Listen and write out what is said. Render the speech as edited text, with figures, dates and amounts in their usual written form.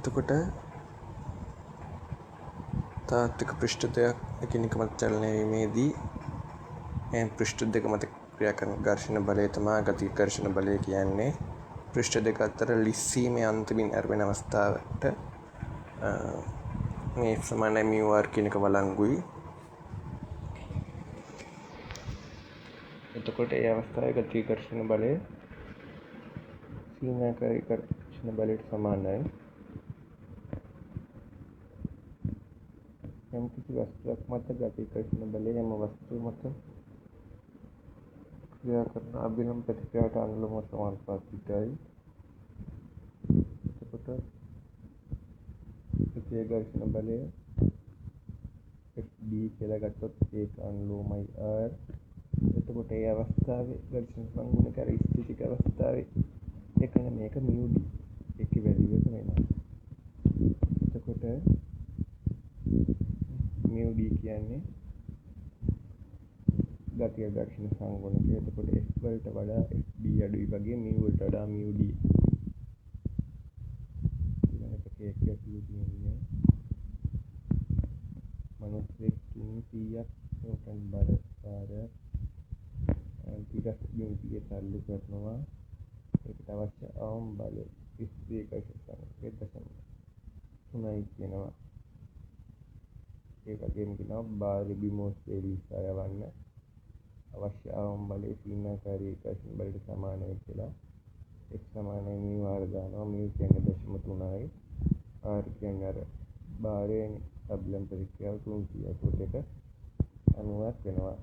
එතකොට තාත්වික පෘෂ්ඨ දෙයක් එකිනෙක මත චලනය වීමේදී මේ පෘෂ්ඨ දෙක මත ක්‍රියා කරන ඝර්ෂණ බලය තමයි ගති ඝර්ෂණ බලය කියන්නේ. පෘෂ්ඨ දෙක අතර ලිස්සීමේ අන්තිමින් ඇරෙන අවස්ථාවට මේ සමාන μr කියන එක වළංගුයි. එතකොට ඒ අවස්ථාවේ ගති ඝර්ෂණ බලය සීමාකාරී ඝර්ෂණ බලයට සමානයි. යම් කිසි වස්තුවක් මත ගති ඝර්ෂණ බලය යම් වස්තුව මත ක්‍රියා කරන අභිලම්බ ප්‍රතික්‍රියාවට අනුලෝම සමානුපාතිකයි. එතකොට ඒ ඝර්ෂණ බලය FD කියලා ගත්තොත් ඒක අනුලෝමයි R. එතකොට ඒ අවස්ථාවේ ඝර්ෂණ සංගුණක ස්ථිතික අවස්ථාවේ එකන මේක μD එකේ වැලියු එක වෙනවා. එතකොට μD කියන්නේ ගතිය ඝර්ෂණ සංගුණකය. එතකොට F වලට වඩා FD අඩුයි වගේ μ වලට වඩා μD. ඊළඟට කේක් ගැටලු තියෙන්නේ මනුස්සයෙක් කින් 100ක් නිව්ටන් බර භාරයක් ටිකක් ගිනිතිය තල්ලු කරනවා. ඒකට අවශ්‍ය අවම බලය 21.3යි කියනවා. ඒ වගේම කියනවා බාරි බිමෝස්සේ ලිසා යවන්න අවශ්‍ය අවම බලය සීමාකාරී ඝර්ෂණ බලයට සමානයි කියලා. x සමානයි μr දානවා. μ කියන්නේ 0.3යි. r කියන්නේ අර බාරයෙන් අභිලම්බ ප්‍රතික්‍රියාව 300. ඒකට 90ක් වෙනවා.